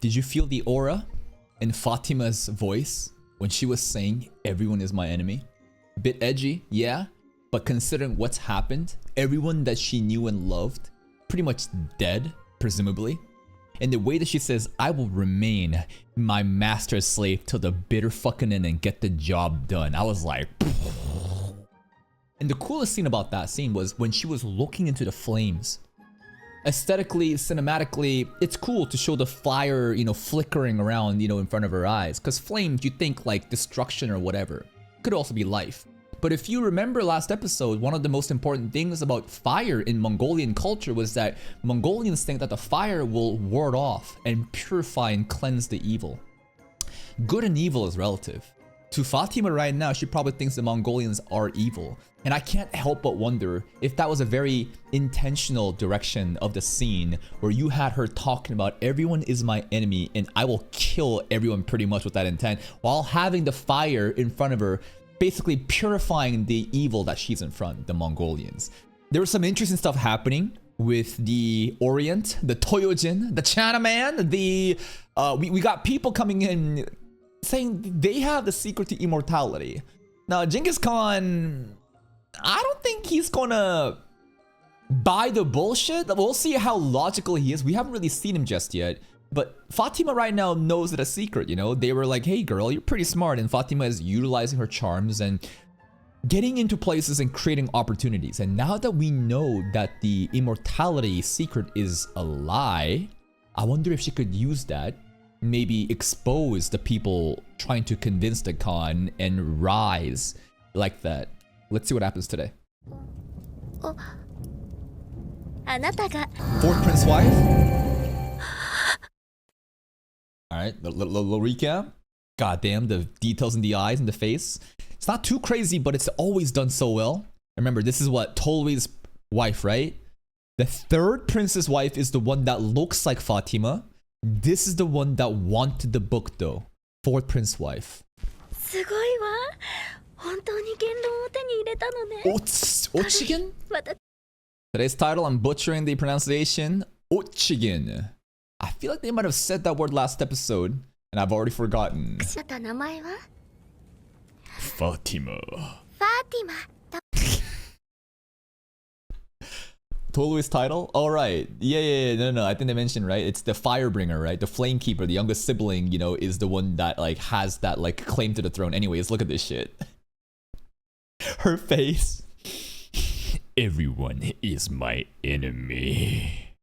Did you feel the aura in Fatima's voice when she was saying everyone is my enemy? A bit edgy, yeah, but considering what's happened, everyone that she knew and loved, pretty much dead, presumably. And the way that she says, I will remain my master's slave till the bitter fucking end and get the job done. I was like, and the coolest scene about that scene was when she was looking into the flames. Aesthetically, cinematically, it's cool to show the fire, you know, flickering around, you know, in front of her eyes. Because flames, you think like destruction or whatever. Could also be life. But if you remember last episode, one of the most important things about fire in Mongolian culture was that Mongolians think that the fire will ward off and purify and cleanse the evil. Good and evil is relative. To Fatima right now, she probably thinks the Mongolians are evil. And I can't help but wonder if that was a very intentional direction of the scene where you had her talking about everyone is my enemy and I will kill everyone pretty much with that intent, while having the fire in front of her basically purifying the evil that she's in front, the Mongolians. There was some interesting stuff happening with the Orient, the Toyojin, the Chinaman, we got people coming in saying they have the secret to immortality. Now, Genghis Khan, I don't think he's gonna buy the bullshit. We'll see how logical he is. We haven't really seen him just yet. But Fatima right now knows it a secret, you know? They were like, hey girl, you're pretty smart. And Fatima is utilizing her charms and getting into places and creating opportunities. And now that we know that the immortality secret is a lie, I wonder if she could use that, maybe expose the people trying to convince the Khan and rise like that. Let's see what happens today. Fourth Prince wife? Alright, little recap. Goddamn, the details in the eyes and the face. It's not too crazy, but it's always done so well. Remember, this is what Tolwe's wife, right? The third prince's wife is the one that looks like Fatima. This is the one that wanted the book though. Fourth prince wife. Ochigen? Today's title, I'm butchering the pronunciation. Ochigen. I feel like they might have said that word last episode, and I've already forgotten. Fatima. Tolu's title? Oh, right. Yeah. No. I think they mentioned, right? It's the Firebringer, right? The Flamekeeper, the youngest sibling, you know, is the one that, like, has that, like, claim to the throne. Anyways, look at this shit. Her face. Everyone is my enemy.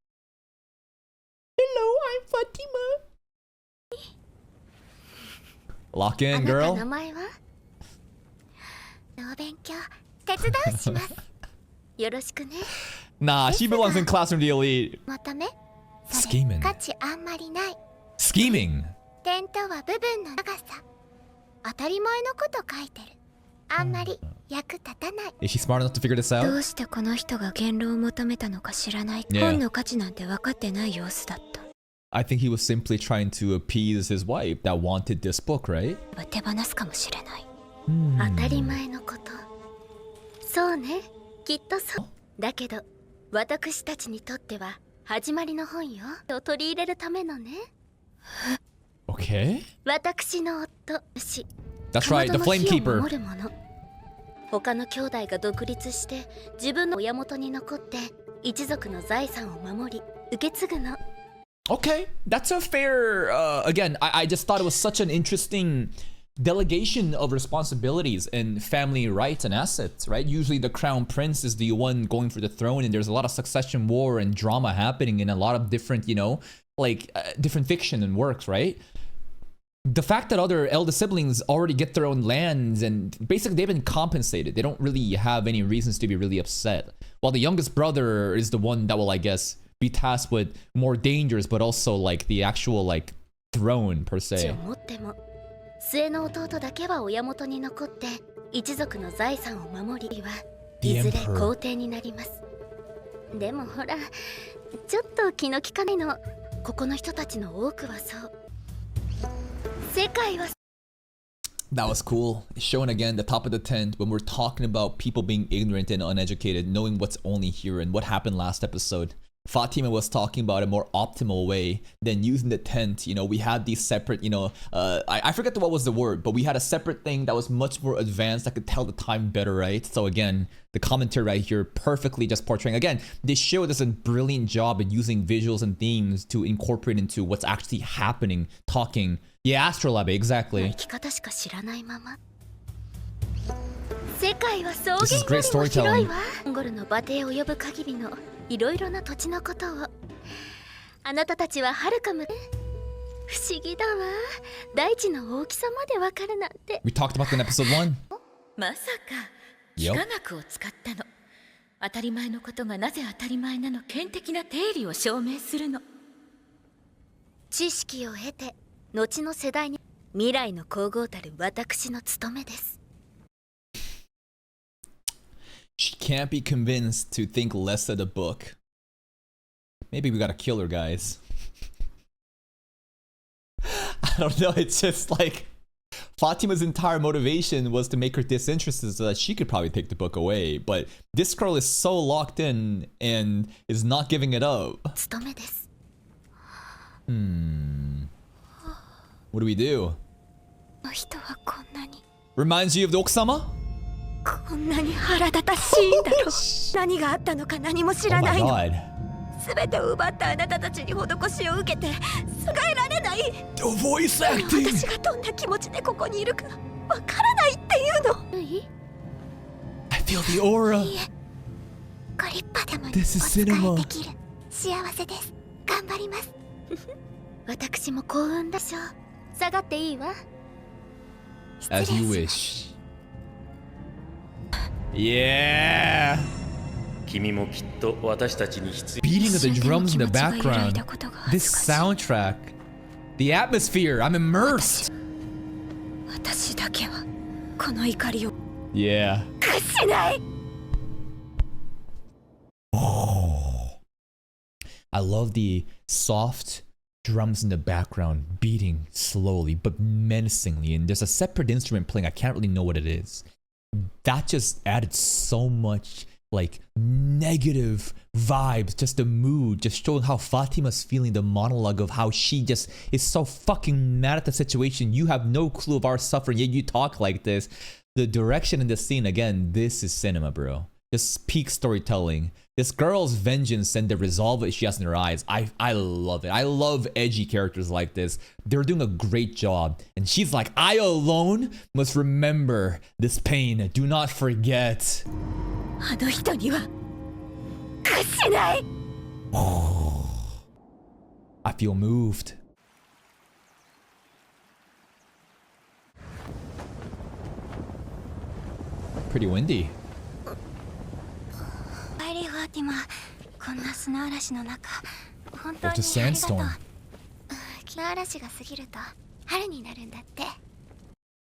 Hello, I'm Fatima. Lock in, girl. Nah, she belongs in classroom the elite. Scheming. Scheming. Is she smart enough to figure this out? I think he was simply trying to appease his wife that wanted this book, right? Okay. That's right, the Flamekeeper. Okay, that's a fair, again, I just thought it was such an interesting delegation of responsibilities and family rights and assets, right? Usually the crown prince is the one going for the throne, and there's a lot of succession war and drama happening in a lot of different, you know, like different fiction and works, right? The fact that other elder siblings already get their own lands and basically they've been compensated. They don't really have any reasons to be really upset. While the youngest brother is the one that will, I guess, be tasked with more dangers, but also like the actual like throne per se. The Emperor. That was cool. Showing again the top of the tent when we're talking about people being ignorant and uneducated, knowing what's only here and what happened last episode. Fatima was talking about a more optimal way than using the tent. You know, we had these separate, you know, I forget what was the word, but we had a separate thing that was much more advanced that could tell the time better, right? So again, the commentary right here perfectly just portraying. Again, this show does a brilliant job at using visuals and themes to incorporate into what's actually happening, talking. Yeah, Astrolabe, exactly. This is great storytelling. モンゴルの馬蹄を呼ぶ限りのいろいろな土地のことをあなたたちははるかむ不思議だわ大地の大きさまでわかるなんて We talked about that in episode 1. まさか幾何学を使ったの当たり前のことがなぜ当たり前なの顕的な定理を証明するの知識を得て後の世代に未来の皇后たる私の務めです She can't be convinced to think less of the book. Maybe we gotta kill her, guys. I don't know, it's just like Fatima's entire motivation was to make her disinterested so that she could probably take the book away. But this girl is so locked in and is not giving it up. What do we do? Reminds you of the Okusama? こんなに腹立たしいだろ何があったのか何も知らないの全てを奪ったあなたたちに施しを受けてすがえられない The voice acting! 私がどんな気持ちでここにいるかわからないっていうの I feel the aura! いいえご立派でも This is お仕え cinema! できる幸せです頑張ります私も幸運でしょう下がっていいわ As you wish. Yeah! Beating of the drums in the background. This soundtrack. The atmosphere. I'm immersed. 私だけはこの怒りを Yeah. 屈しない I love the soft drums in the background beating slowly but menacingly, and there's a separate instrument playing. I can't really know what it is. That just added so much like negative vibes, just the mood, just showing how Fatima's feeling, the monologue of how she just is so fucking mad at the situation. You have no clue of our suffering, yet you talk like this. The direction in this scene, again, this is cinema, bro. Just peak storytelling. This girl's vengeance and the resolve that she has in her eyes. I love it. I love edgy characters like this. They're doing a great job. And she's like, I alone must remember this pain. Do not forget. あの人には屈しない I feel moved. Pretty windy. 帰りファーティマこんな砂嵐の中本当に It's a ありがとう sandstorm. 砂嵐が過ぎると春になるんだって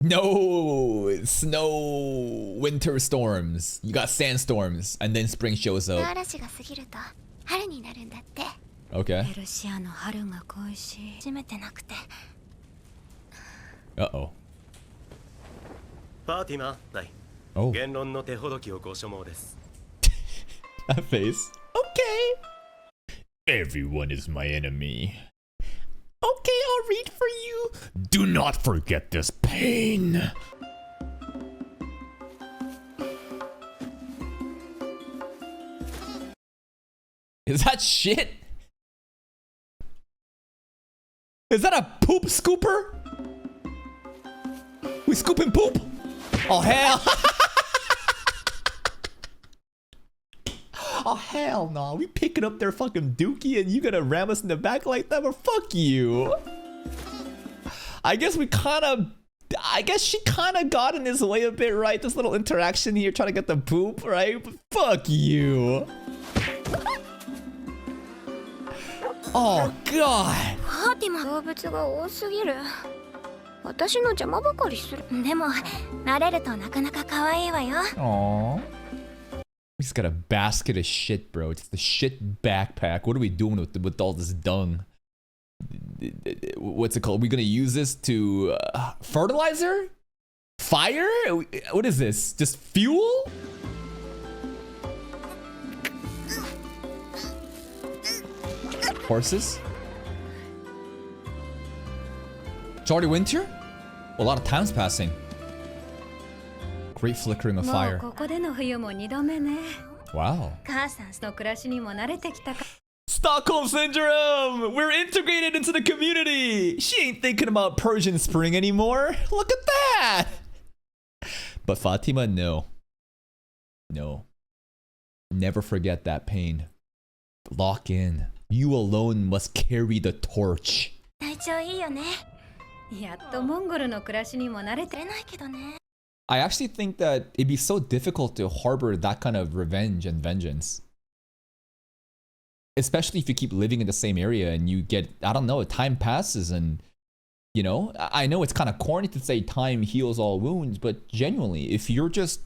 No, snow, winter storms. You got sandstorms, and then spring shows 砂 up. 嵐が過ぎると春になるんだって Okay. ペルシアの春が恋しい初めてなくて Uh-oh. ファーティマ、はい。 Oh, 言論の手ほどきをご所望です。 that face. Okay. Everyone is my enemy. Okay, I'll read for you. Do not forget this pain. Is that shit? Is that a poop scooper? We scooping poop? Oh hell! Oh hell no! We picking up their fucking dookie and you gonna ram us in the back like that? But fuck you! I guess she kinda got in his way a bit, right? This little interaction here trying to get the poop, right? But fuck you! Oh god! ファーティマ動物が多すぎる私の邪魔ばかりするでも慣れるとなかなか可愛いわよ Aww. He's got a basket of shit, bro. It's the shit backpack. What are we doing with all this dung? What's it called? Are we gonna use this to fertilizer? Fire? What is this? Just fuel? horses? It's already winter? Well, a lot of time's passing. Great flickering of fire. もうここでの冬も2度目ね。 Wow. 母さんの暮らしにも慣れてきたか。 Stockholm Syndrome! We're integrated into the community! She ain't thinking about Persian Spring anymore! Look at that! But Fatima, no. No. Never forget that pain. Lock in. You alone must carry the torch. 体調いいよね。やっとモンゴルの暮らしにも慣れてないけどね。 I actually think that it'd be so difficult to harbor that kind of revenge and vengeance. Especially if you keep living in the same area and you get, I don't know, time passes and, you know, I know it's kind of corny to say time heals all wounds, but genuinely, if you're just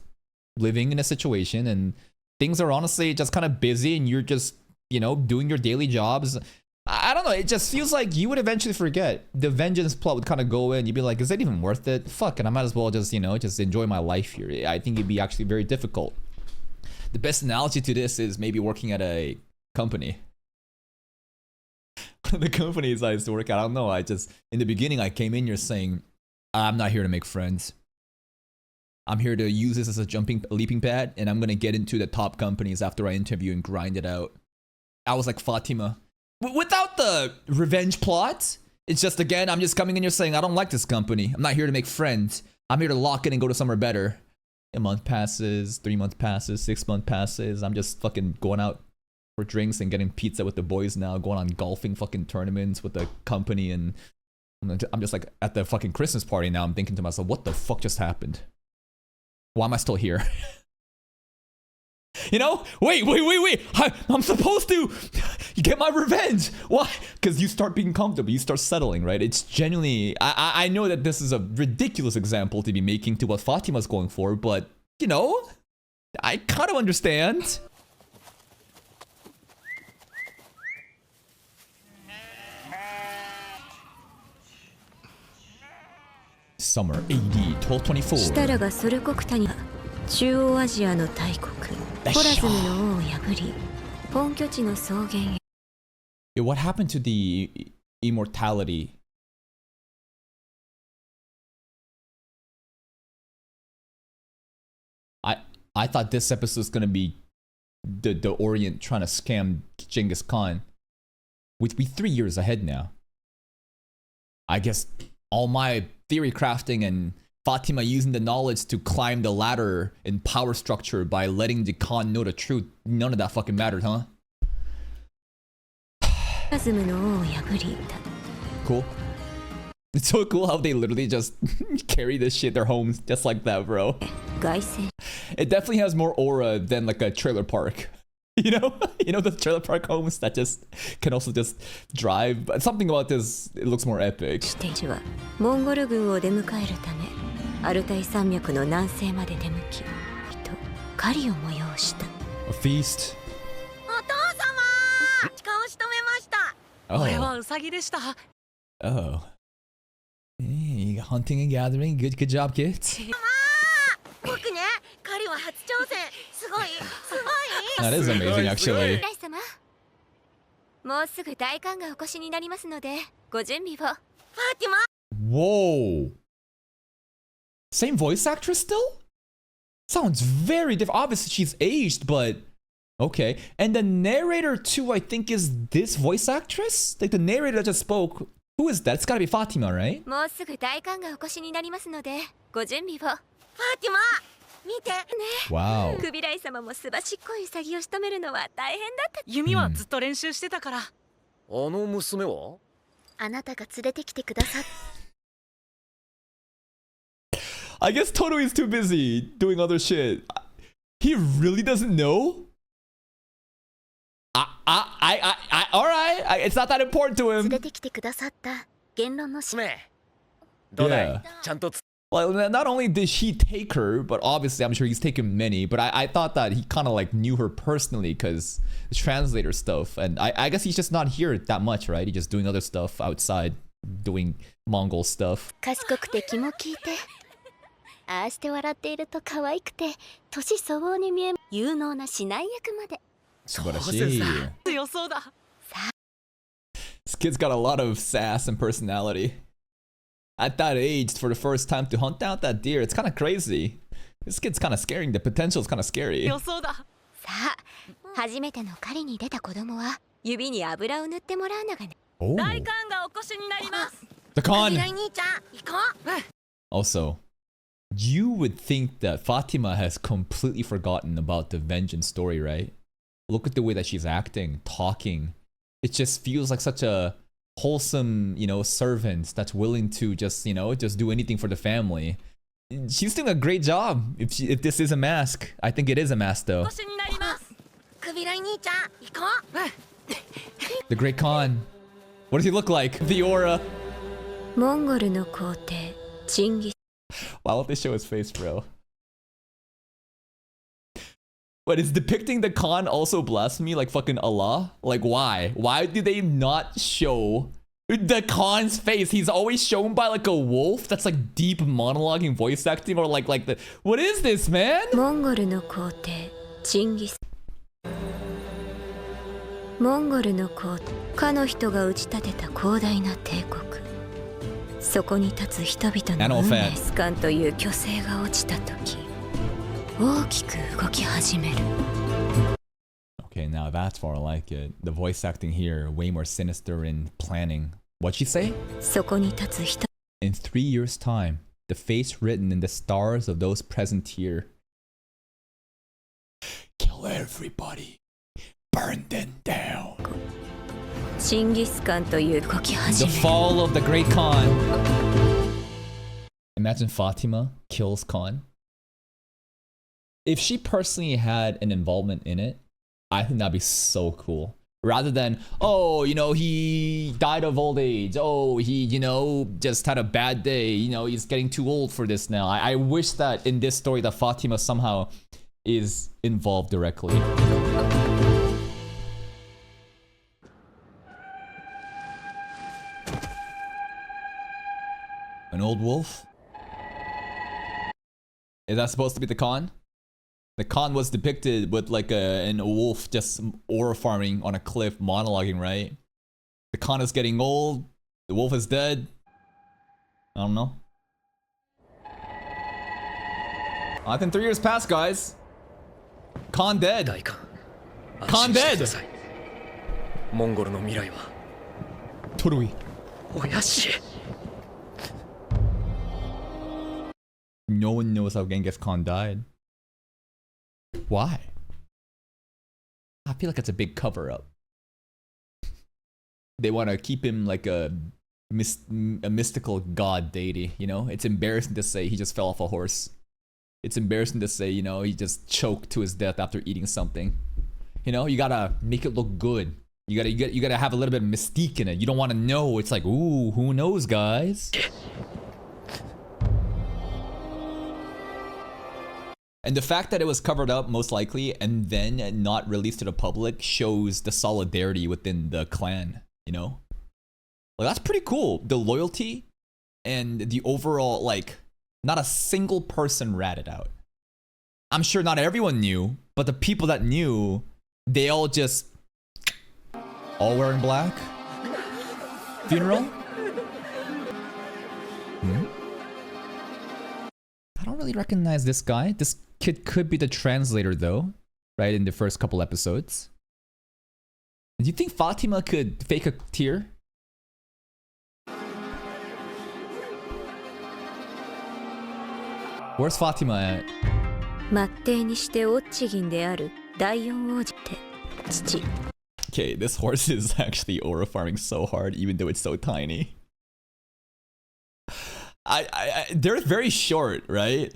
living in a situation and things are honestly just kind of busy and you're just, you know, doing your daily jobs, I don't know, it just feels like you would eventually forget. The vengeance plot would kind of go in. You'd be like, is it even worth it? Fuck it, I might as well just, you know, just enjoy my life here. I think it'd be actually very difficult. The best analogy to this is maybe working at a company. The companies I used to work at, I don't know, in the beginning I came in here saying, I'm not here to make friends. I'm here to use this as a leaping pad, and I'm gonna get into the top companies after I interview and grind it out. I was like Fatima. Without the revenge plot, it's just, again, I'm just coming in here saying, I don't like this company. I'm not here to make friends. I'm here to lock in and go to somewhere better. A month passes, 3 months passes, 6 months passes. I'm just fucking going out for drinks and getting pizza with the boys now, going on golfing fucking tournaments with the company, and I'm just like at the fucking Christmas party now. I'm thinking to myself, what the fuck just happened? Why am I still here? You know? Wait. I'm supposed to get my revenge. Why? Because you start being comfortable. You start settling, right? It's genuinely... I know that this is a ridiculous example to be making to what Fatima's going for, but, you know, I kind of understand. Summer AD 1224. シタラがソル国谷は中央アジアの大国ホラズムの王を破り本拠地の草原へ。 Yeah, what happened to the immortality? I thought this episode was gonna be the Orient trying to scam Genghis Khan. We'd be 3 years ahead now. I guess all my theory crafting and Fatima using the knowledge to climb the ladder in power structure by letting the Khan know the truth, none of that fucking mattered, huh? ホラズムの王を破り Cool. It's so cool how they literally just carry this shit their homes just like that, bro. 凱旋 It definitely has more aura than like a trailer park. You know? You know the trailer park homes that just can also just drive. But something about this, it looks more epic. ステージはモンゴル軍を出迎えるためアルタイ山脈の南西まで出向き人狩りを催した。 A feast. お父様顔しとめました。 Oh. 俺はウサギでした。 Oh. Hey, hunting and gathering. Good job, kids. 僕ね、狩りは初挑戦。すごい。 That is amazing, actually. ライ様、もうすぐ大官がお越しになりますので、ご準備を。ファーティマ。 Whoa. Same voice actress still? Sounds very different. Obviously, she's aged, but okay. And the narrator too, I think, is this voice actress? Like the narrator that just spoke. Who is that? It's gotta be Fatima, right? もうすぐ大官がお越しになりますので、ご準備を。ファーティマ、見てね。 Wow. クビライ様もすばしっこいウサギを仕留めるのは大変だった。弓はずっと練習してたから。あの娘は？あなたが連れてきてくださっ I guess Toto is too busy doing other shit. He really doesn't know? Alright. It's not that important to 連 him. れてきてくださった言論のし。娘。どうだい Yeah.？ちゃんと Well, not only did he take her, but obviously I'm sure he's taken many. But I thought that he kind of like knew her personally because the translator stuff. And I guess he's just not here that much, right? He's just doing other stuff outside, doing Mongol stuff. 賢くて気も利いて、ああして笑っていると可愛くて年相応に見え、有能な指南役まで。素晴らしい。強そうだ。This kid's got a lot of sass and personality. At that age, for the first time to hunt out that deer, it's kind of crazy. This kid's kind of scary. The potential is kind of scary. 予想だ。さあ初めての狩りに出た子供は指に油を塗ってもらうのがね Oh, 大官がお越しになります。 the con. 兄ちゃん行こう Also, you would think that Fatima has completely forgotten about the vengeance story, right? Look at the way that she's acting, talking. It just feels like such a wholesome, you know, servant that's willing to just, you know, just do anything for the family. She's doing a great job. If this is a mask, I think it is a mask though. お越しになります。クビライ兄ちゃん行こう The Great Khan. What does he look like? The aura. モンゴルの皇帝チンギス Why won't they show his face, bro? But is depicting the Khan also blasphemy like fucking Allah? Like why? Why do they not show the Khan's face? He's always shown by like a wolf that's like deep monologuing voice acting or like the what is this, man? モンゴルの皇帝チンギスモンゴルの皇帝かの人が打ち立てた広大な帝国そこに立つ人々の運命スカンという巨星が落ちた時大きく動き始める Okay, now that's more like it. The voice acting here way more sinister in planning. What'd she say? そこに立つ人 In 3 years' time, the face written in the stars of those present here. Kill everybody. Burn them down. チンギスカンという動き The 始める fall of the great Khan. Imagine Fatima kills Khan. If she personally had an involvement in it, I think that'd be so cool. Rather than, oh, you know, he died of old age. Oh, he, you know, just had a bad day. You know, he's getting too old for this now. I wish that in this story that Fatima somehow is involved directly. An old wolf? Is that supposed to be the Khan? The Khan was depicted with like a wolf just aura farming on a cliff, monologuing, right? The Khan is getting old. The wolf is dead. I don't know. I think 3 years passed, guys. Khan dead. 大官 Khan 安心してく dead. ださいモンゴルの未来は Totally. おやし No one knows how Genghis Khan died. Why? I feel like it's a big cover up. They want to keep him like a mystical god deity, you know? It's embarrassing to say he just fell off a horse. It's embarrassing to say, you know, he just choked to his death after eating something. You know, you gotta make it look good. You gotta have a little bit of mystique in it. You don't want to know. It's like, ooh, who knows, guys? And the fact that it was covered up, most likely, and then not released to the public shows the solidarity within the clan, you know? Like, that's pretty cool. The loyalty and the overall, like, not a single person ratted out. I'm sure not everyone knew, but the people that knew, they all just... all wearing black? Funeral? I don't really recognize this guy. This kid could be the translator though, right, in the first couple episodes. Do you think Fatima could fake a tear? Where's Fatima at? 末弟にしてオッチギンである第四王子って父 Okay, this horse is actually aura farming so hard, even though it's so tiny. They're very short, right?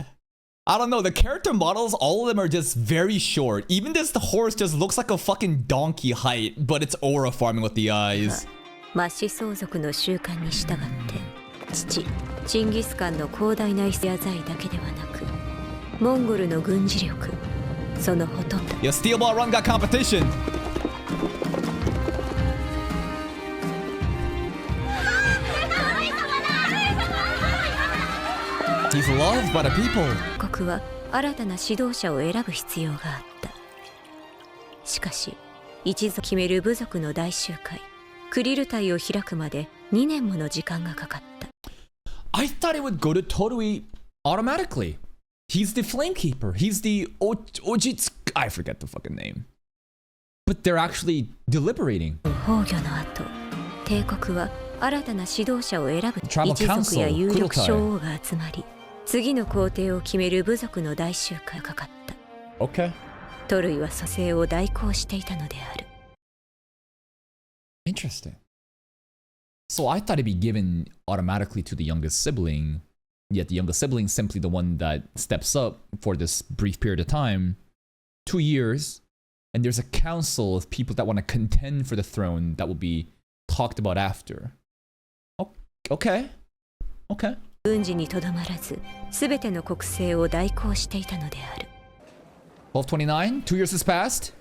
I don't know, the character models, all of them are just very short. Even this, the horse just looks like a fucking donkey height, but it's aura farming with the eyes. 末子相続の習慣に従って父チンギスカンの広大な野菜だけではなくモンゴルの軍事力そのほとんど Your steel ball run got competition. He's loved by the people. 国は新たな指導者を選ぶ必要があったしかし一族決める部族の大集会クリル隊を開くまで2年もの時間がかかった。 I thought it would go to Torui automatically. He's the Flamekeeper. He's the Ojitsu. I forget the fucking name. But they're actually deliberating. 崩御の後、帝国は新たな指導者を選ぶ Tribal 一族や Council 有力将王が集まり、次の皇帝を決める部族の大集会がかかった。 Okay. トルイは蘇生を代行していたのである。 Interesting. So I thought it'd be given automatically to the youngest sibling, yet the youngest sibling is simply the one that steps up for this brief period of time, 2 years, and there's a council of people that want to contend for the throne that will be talked about after. Okay. Okay. 軍事にとどまらず、すべての国政を代行していたのである。 1229, 2 years has passed.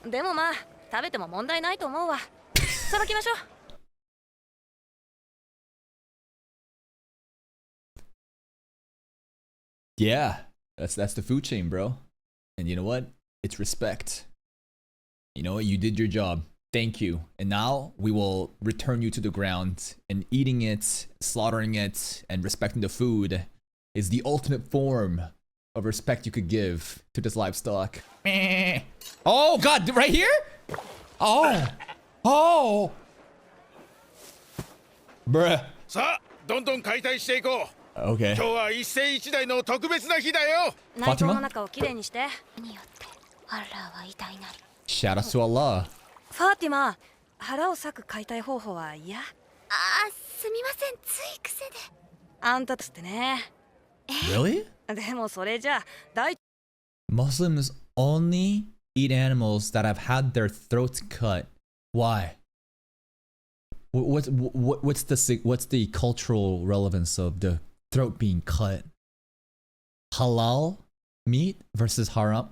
でもまあ食べても問題ないと思うわ。さばきましょう。 Yeah, that's the food chain, bro. And you know what? It's respect. You know what? You did your job. Thank you. And now we will return you to the ground, and eating it, slaughtering it, and respecting the food is the ultimate form of respect you could give to this livestock. Oh god, right here? Oh. Bruh. さあどんどん解体していこう。 Okay. 今日は一世一代の特別な日だよ。内臓の中をきれいにして。によってアッラーは偉大なり。 Shout out to Allah. ファーティマ、腹を裂く解体方法は嫌？すみません、つい癖で。あんたつってね。 Really? でもそれじゃ大 Muslims only eat animals that have had their throats cut. Why? What's the cultural relevance of the throat being cut? Halal meat versus haram?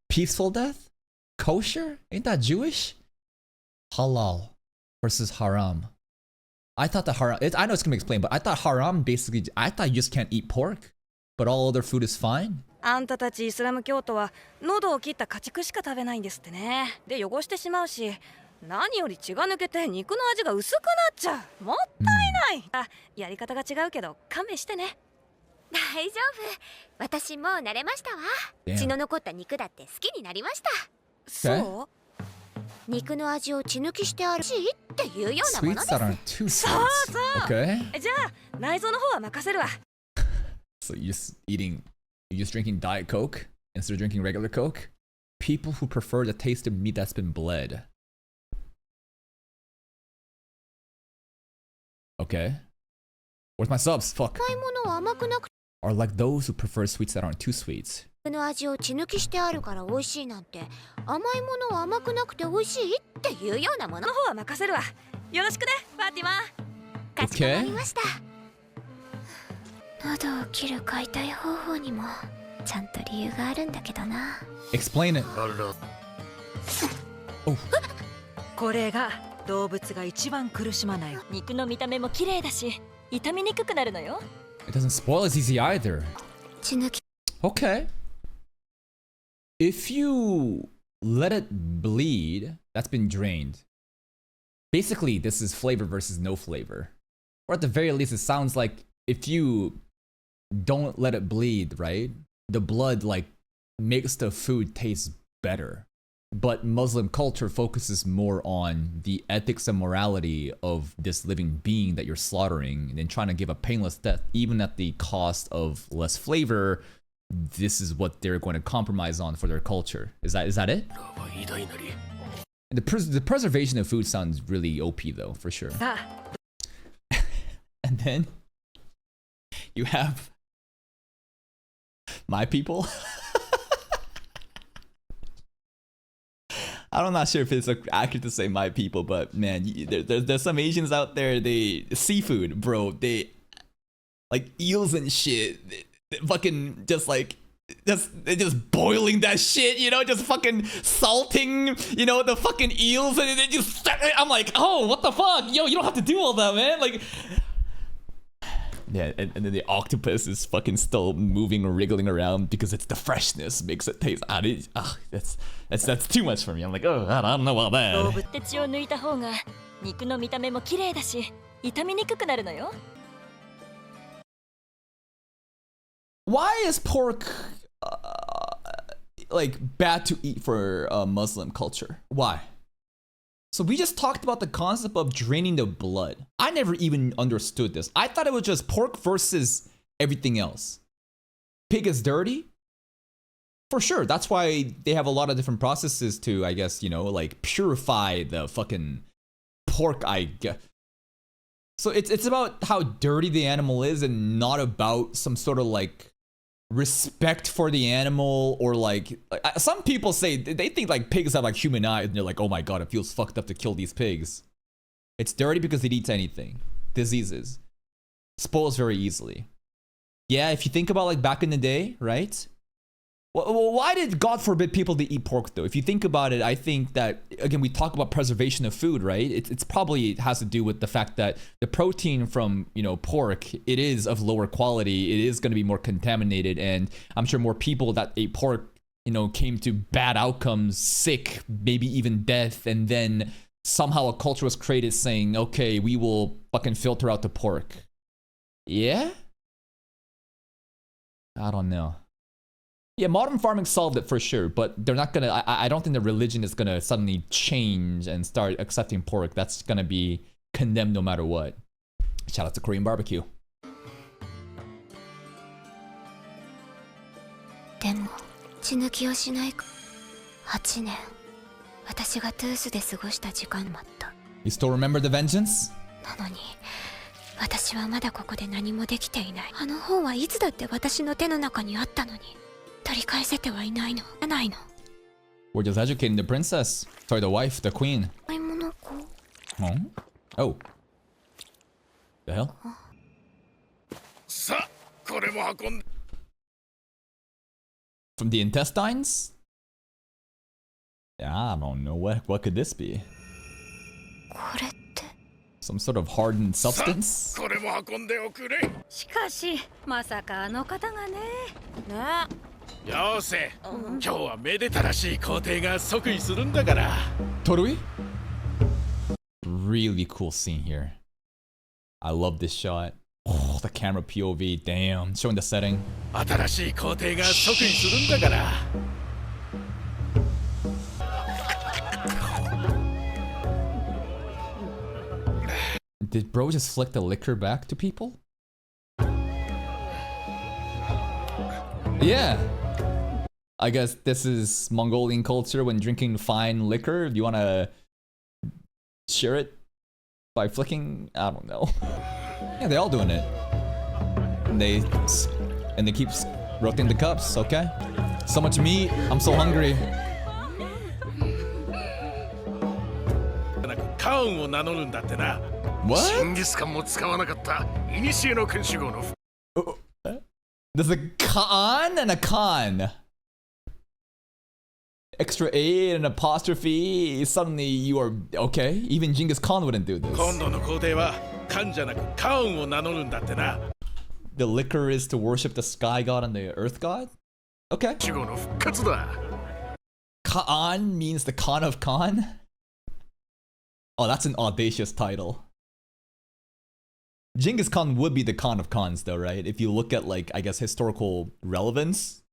Peaceful death? Kosher? Ain't that Jewish? Halal versus haram. I thought the haram, I know it's gonna be explained, but I thought haram basically, I thought you just can't eat pork, but all other food is fine. あんたたちイスラム教徒は喉を切った家畜しか食べないんですってね。で汚してしまうし、何より血が抜けて肉の味が薄くなっちゃう。もったいない。やり方が違うけど勘弁してね。大丈夫。私もう慣れましたわ。血の残った肉だって好きになりました。そう？肉の味を血抜きしてあるしっていうようなものです。 Sweets that aren't too sweet. そうそう。Okay. じゃあ内臓の方は任せるわ。 So you're just drinking Diet Coke instead of drinking regular Coke? People who prefer the taste of meat that's been bled. Okay. Where's my subs? Fuck. 甘いものは甘くなく Or like those who prefer sweets that aren't too sweet. の味を血抜きしてあるから美味しいなんて、甘いものは甘くなくて美味しいっていうようなもの。の方は任せるわ。よろしくね、ファーティマ。かしこまりました。喉を切る解体方法にもちゃんと理由があるんだけどな。 Explain it. これが動物が一番苦しまない。肉の見た目も綺麗だし、傷みにくくなるのよ。 It doesn't spoil as easy either. 血抜き Okay. If you let it bleed, that's been drained. Basically, this is flavor versus no flavor. Or at the very least, it sounds like if you don't let it bleed, right? The blood like makes the food taste better. But Muslim culture focuses more on the ethics and morality of this living being that you're slaughtering and trying to give a painless death, even at the cost of less flavor. This is what they're going to compromise on for their culture. Is that it? The preservation of food sounds really OP though, for sure. And then you have my people. I'm not sure if it's accurate to say my people, but man, there's some Asians out there. They seafood, bro. They like eels and shit. They fucking just boiling that shit, you know, just fucking salting, you know, the fucking eels, and they just. I'm like, oh, what the fuck, yo, you don't have to do all that, man. Like, Yeah, and then the octopus is fucking still moving or wriggling around because it's the freshness makes it taste. That's too much for me. I'm like, oh, I don't know about that. 鉄血を抜いた方が肉の見た目も綺麗だし傷みにくくなるのよ。 Why is pork like bad to eat for Muslim culture? Why? So we just talked about the concept of draining the blood. I never even understood this. I thought it was just pork versus everything else. Pig is dirty? For sure. That's why they have a lot of different processes to, I guess, you know, like purify the fucking pork, I guess. So it's about how dirty the animal is and not about some sort of like respect for the animal, or like some people say they think like pigs have like human eyes and they're like, oh my god, it feels fucked up to kill these pigs. It's dirty because it eats anything. Diseases. Spoils very easily. Yeah, if you think about like back in the day, right? Well, why did God forbid people to eat pork though? If you think about it, I think that, again, we talk about preservation of food, right? It's probably has to do with the fact that the protein from, you know, pork, it is of lower quality. It is going to be more contaminated. And I'm sure more people that ate pork, you know, came to bad outcomes, sick, maybe even death. And then somehow a culture was created saying, okay, we will fucking filter out the pork. Yeah? I don't know. Yeah, modern farming solved it for sure, but they're not gonna, I don't think the religion is gonna suddenly change and start accepting pork. That's gonna be condemned no matter what. Shout out to Korean barbecue. でも血抜きをしないか。8年私がトゥースで過ごした時間もあった。 You still remember the vengeance? なのに私はまだここで何もできていない。あの本はいつだって私の手の中にあったのに取り返せてはいないの。ないの。 We're just educating the princess. Sorry, the wife, the queen. 買い物子。 Oh? Oh. The hell? さあ、これも運んで。 From the intestines? Yeah, I don't know. What could this be? これって Some sort of hardened substance? さあ、これも運んでおくれ。しかしまさかあの方がね。よせ、今日はめでたらしい皇帝が即位するんだから。Totally? Really cool scene here. I love this shot. Oh, the camera POV, damn. Showing the setting. 新しい皇帝が即位するんだから。Did bro just flick the liquor back to people? Yeah. I guess this is Mongolian culture when drinking fine liquor. Do you want to share it by flicking? I don't know. Yeah, they're all doing it. And they keep rotating the cups, okay? So much meat. I'm so hungry. カウンを名乗るんだってな。 What? ジンギスカンも使わなかった古の君主号の。 There's a Khan and a Khan. Extra A and an apostrophe. Suddenly you are okay. Even Genghis Khan wouldn't do this. 今度の皇帝はカンじゃなくカウンを名乗るんだってな。 The liquor is to worship the sky god and the earth god? Okay. 主号の復活だ。 Khan means the Khan of Khan? Oh, that's an audacious title. Genghis Khan would be the Khan of Khans though, right? If you look at like, I guess, historical relevance.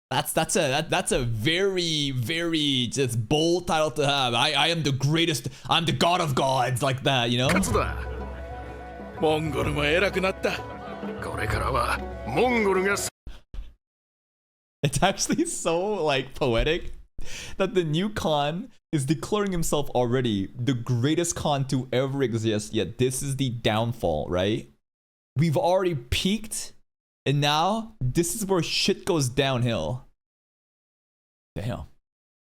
That's a very, very just bold title to have. I am the greatest, I'm the god of gods, like that, you know? 勝つだ。モンゴルも偉くなった。これからはモンゴルが。 It's actually so like poetic that the new Khan is declaring himself already the greatest Khan to ever exist, yet this is the downfall, right? We've already peaked, and now this is where shit goes downhill. Damn.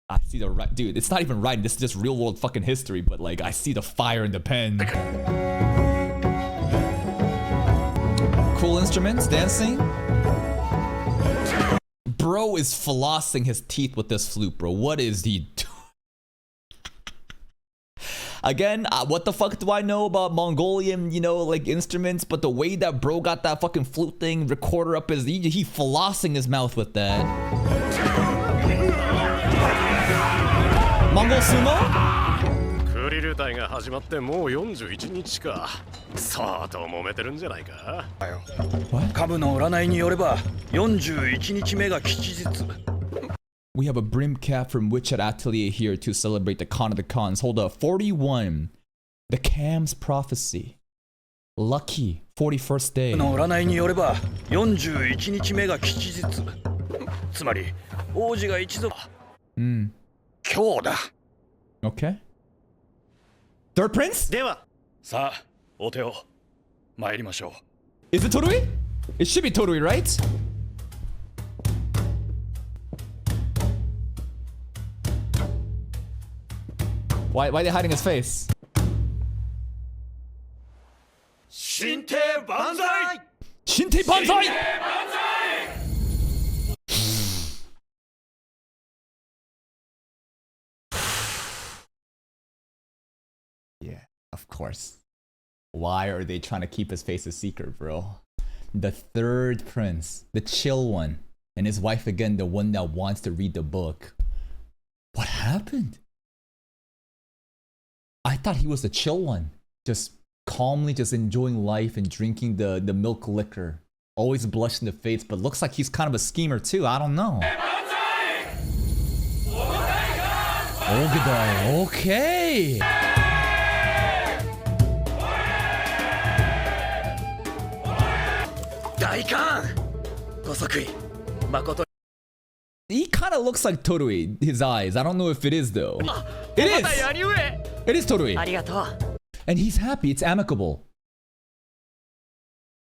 I see the right, dude, it's not even writing, this is just real world fucking history, but like, I see the fire in the pen. Cool instruments, dancing. Bro is flossing his teeth with this flute, bro. What is he doing? Again, what the fuck do I know about Mongolian, you know, like instruments? But the way that bro got that fucking flute thing recorder up his, he flossing his mouth with that. Mongol sumo? クリル隊が始まってもう41日か。相当揉めてるんじゃないか。株の占いによれば41日目が吉日。We have a brim cap from Witchet Atelier here to celebrate the Con of the Cons. Hold up, 41. The Cam's Prophecy. Lucky, 41st day. の占いによれば41日目が吉日。つまり王子が一族。今日だ。Okay. Third Prince? では、さあ、お手を参りましょう。 Is it Torui? It should be Torui, right? Why are they hiding his face? 新帝万歳! Shinte Banzai! Yeah, of course. Why are they trying to keep his face a secret, bro? The third prince, the chill one, and his wife again, the one that wants to read the book. What happened? I thought he was the chill one, just calmly just enjoying life and drinking the milk liquor. Always blushing the face, but looks like he's kind of a schemer too. I don't know. Ogedai, okay. He kind of looks like Torui, his eyes. I don't know if it is though. It is! It is Torui. And he's happy, it's amicable.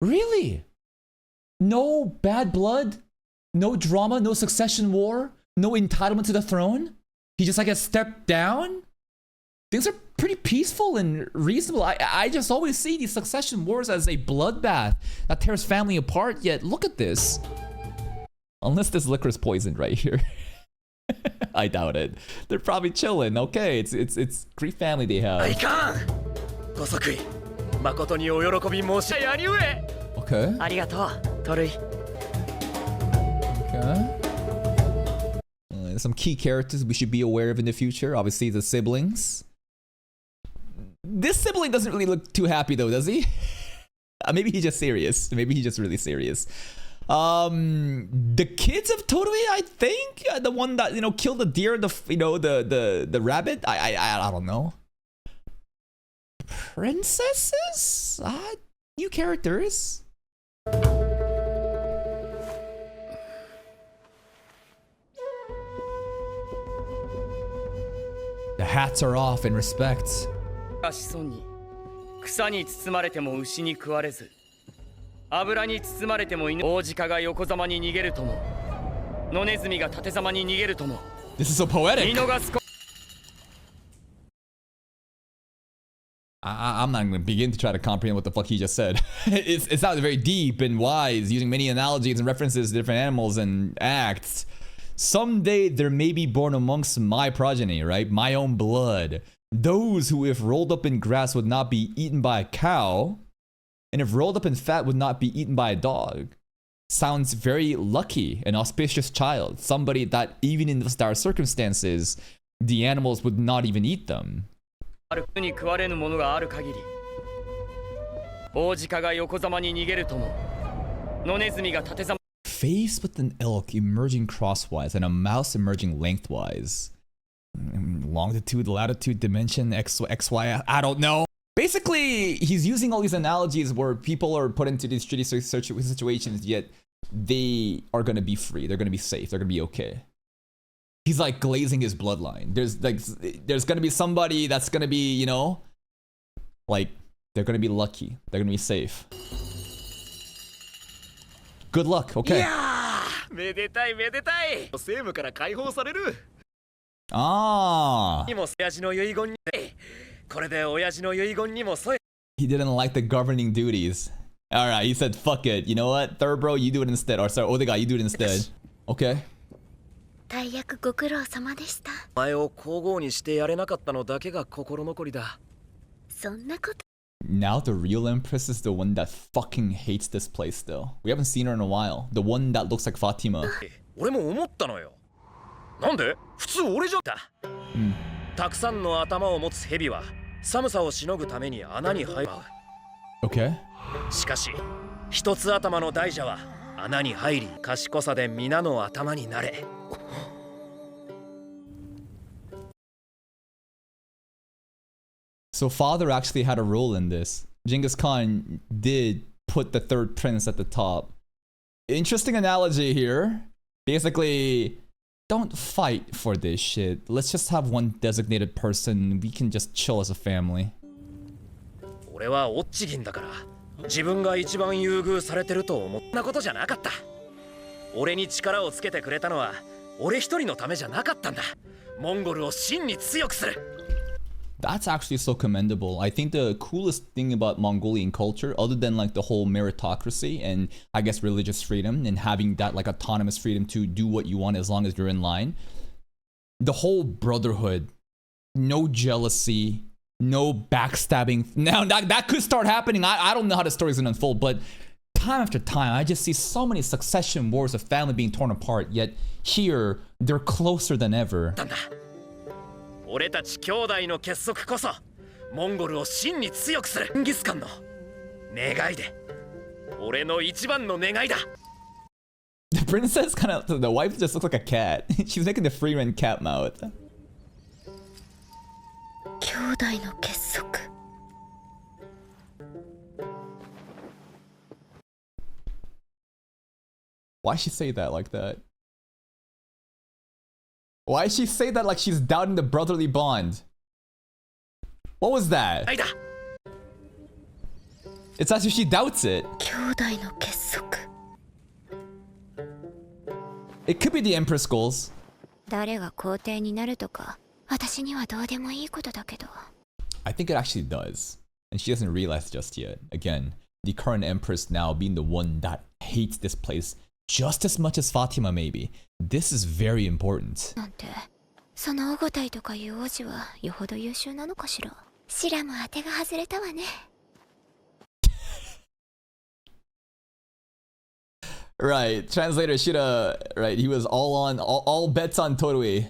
Really? No bad blood? No drama, no succession war? No entitlement to the throne? He just like a step down? Things are pretty peaceful and reasonable. I just always see these succession wars as a bloodbath that tears family apart, yet look at this. Unless this liquor is poisoned right here. I doubt it. They're probably chilling. Okay, it's Greek family they have. Okay. Okay. Some key characters we should be aware of in the future. Obviously, the siblings. This sibling doesn't really look too happy though, does he? Maybe he's just serious. Maybe he's just really serious. The kids of Torui, I think, the one that killed the deer, the rabbit. I don't know. Princesses? New characters. The hats are off in respect. 草に包まれても牛に食われず、油に包まれても王子かが横ざまに逃げるとも、野ネズミが縦ざまに逃げるとも。This is so poetic. I'm not going to begin to try to comprehend what the fuck he just said. It's not very deep and wise, using many analogies and references to different animals and acts. Someday there may be born amongst my progeny, right? My own blood. Those who, if rolled up in grass, would not be eaten by a cow, and if rolled up in fat, would not be eaten by a dog. Sounds very lucky, an auspicious child. Somebody that, even in the dire circumstances, the animals would not even eat them. Face with an elk emerging crosswise and a mouse emerging lengthwise. Longitude, latitude, dimension, X, Y, I don't know. Basically, he's using all these analogies where people are put into these shitty situations, yet they are going to be free. They're going to be safe. They're going to be okay. He's like glazing his bloodline. There's going to be somebody that's going to be, like, they're going to be lucky. They're going to be safe. Good luck, okay. Ah. He didn't like the governing duties. Alright, he said, fuck it. You know what? Third bro, you do it instead. Or sorry, Odega, you do it instead. Okay. 大役ご苦労様でした。前を皇后にしてやれなかったのだけが心残りだ。そんなこと Now the real Empress is the one that fucking hates this place still. We haven't seen her in a while. The one that looks like Fatima. 俺も思ったのよ。なんで普通俺じゃだ。たくさんの頭を持つ蛇は寒さをしのぐために穴に入る。Okay. しかし一つ頭の大蛇は穴に入り賢さで皆の頭になれ。So father actually had a role in this. Genghis Khan did put the third prince at the top. Interesting analogy here. Basically, don't fight for this shit. Let's just have one designated person. We can just chill as a family. 俺はオッチギンだから自分が一番優遇されてると思ったことじゃなかった。俺に力をつけてくれたのは俺一人のためじゃなかったんだ。モンゴルを真に強くする。That's actually so commendable. I think the coolest thing about Mongolian culture, other than like the whole meritocracy and I guess religious freedom and having that like autonomous freedom to do what you want as long as you're in line, the whole brotherhood, no jealousy, no backstabbing. Now that could start happening. I don't know how the story's gonna unfold, but time after time, I just see so many succession wars of family being torn apart, yet here, they're closer than ever. 俺たち兄弟の結束こそモンゴルを真に強くする。ジンギスカンの願いで俺の一番の願いだ。The princess kind of, the wife just looks like a cat. She's making the free run cat mouth. 兄弟の結束 Why'd she say that like that? Why'd she say that like she's doubting the brotherly bond? What was that? It's as if she doubts it. 兄弟の結束 It could be the Empress goals. 誰が皇帝になるとか私にはどうでもいいことだけど I think it actually does. And she doesn't realize just yet. Again, the current Empress now being the one that hates this place just as much as Fatima maybe. This is very important. なんてそのおごたいとかいう王子はよほど優秀なのかしらシラも当てが外れたわね Right, translator shoulda, right, he was all bets on Torui.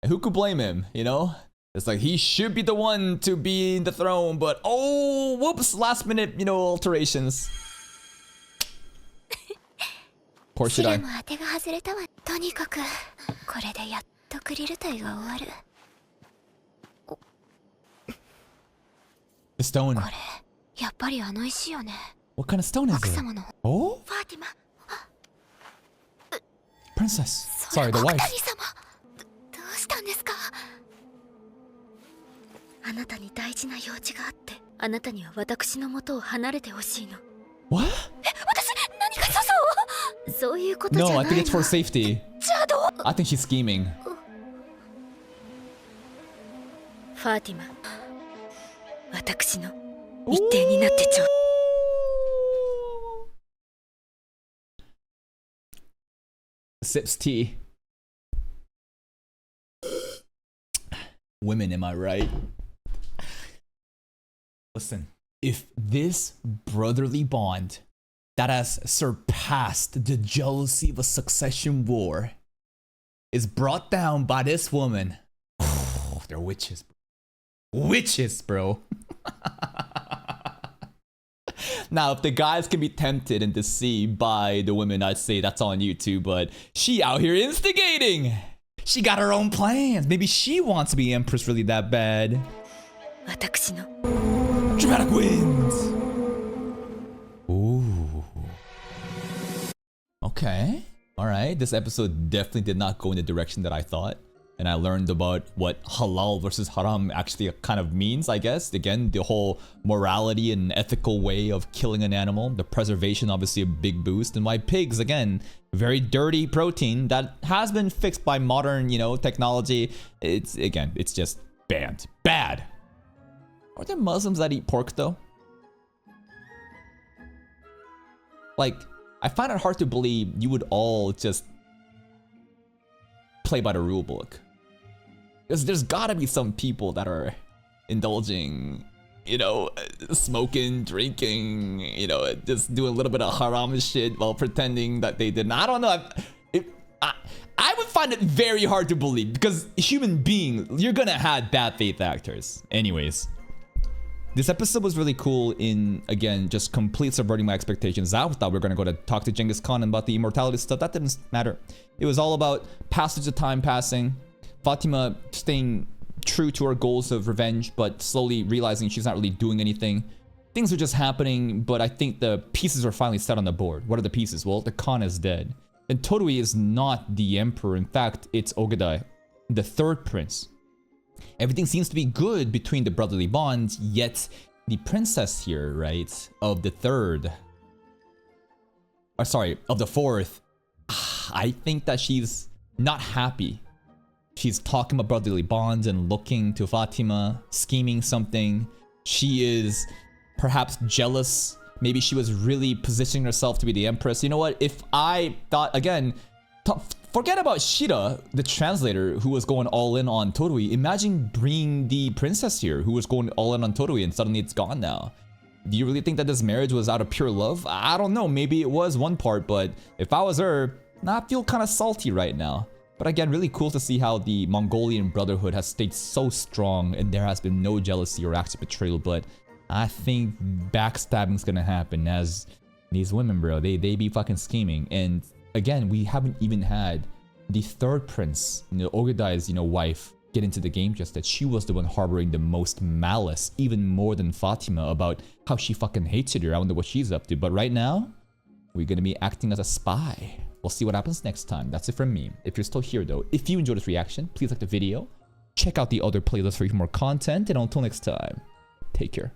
And who could blame him, you know? It's like he should be the one to be in the throne, but oh, whoops, last minute, you know, alterations. Poor シラ Shidai. も当てが外れたわとにかくこれでやっとクリル隊が終わる The stone. これやっぱりあの石よね What kind of stone is 奥 it? 様の Oh? ファーティマ Princess. それ Sorry, the 奥 wife. 谷様どうしたんですかあなたに大事な用事があってあなたには私の元を離れてほしいの What? 私何か粗相をそういうことじゃ No, ない I の think it's for safety. じゃあどう I think she's scheming. ファーティマ私の一定になってちょう Sips tea. Women, am I right? Listen, if this brotherly bond that has surpassed the jealousy of a succession war is brought down by this woman, they're witches. Witches, bro. Now, if the guys can be tempted and deceived by the women, I'd say that's on you too, but she out here instigating. She got her own plans. Maybe she wants to be Empress really that bad. 私の Dramatic wins. Ooh. Okay. All right. This episode definitely did not go in the direction that I thought. And I learned about what halal versus haram actually kind of means, I guess. Again, the whole morality and ethical way of killing an animal. The preservation, obviously a big boost. And why pigs, again, very dirty protein that has been fixed by modern, you know, technology. It's, again, it's just banned. Bad. Are there Muslims that eat pork, though? Like, I find it hard to believe you would all just play by the rule book. Because there's gotta be some people that are indulging you know, smoking, drinking, you know, just doing a little bit of haram shit while pretending that they didn't. I don't know. I would find it very hard to believe because human being, you're gonna have bad faith actors. Anyways, this episode was really cool in, again, just complete subverting my expectations. I thought we were gonna go to talk to Genghis Khan about the immortality stuff. That didn't matter. It was all about passage of time passing, Fatima staying true to her goals of revenge, but slowly realizing she's not really doing anything. Things are just happening, but I think the pieces are finally set on the board. What are the pieces? Well, the Khan is dead. And Totoi is not the emperor. In fact, it's Ogadai, the third prince. Everything seems to be good between the brotherly bonds, yet the princess here, right, of the third, or sorry, of the fourth, I think that she's not happy. She's talking about brotherly bonds and looking to Fatima, scheming something. She is perhaps jealous. Maybe she was really positioning herself to be the empress. You know what? If I thought, again, forget about Shida, the translator, who was going all in on Totoi. Imagine bringing the princess here, who was going all in on Totoi, and suddenly it's gone now. Do you really think that this marriage was out of pure love? I don't know. Maybe it was one part, but if I was her, I feel kind of salty right now. But again, really cool to see how the Mongolian Brotherhood has stayed so strong, and there has been no jealousy or acts of betrayal. But I think backstabbing's gonna happen, as these women, bro, they be fucking scheming. And again, we haven't even had the third prince, you know, Ogadai's, you know, wife, get into the game just that. She was the one harboring the most malice, even more than Fatima, about how she fucking hated her. I wonder what she's up to. But right now, we're gonna be acting as a spy. We'll see what happens next time. That's it from me. If you're still here though, if you enjoyed this reaction, please like the video. Check out the other playlists for even more content. And until next time, take care.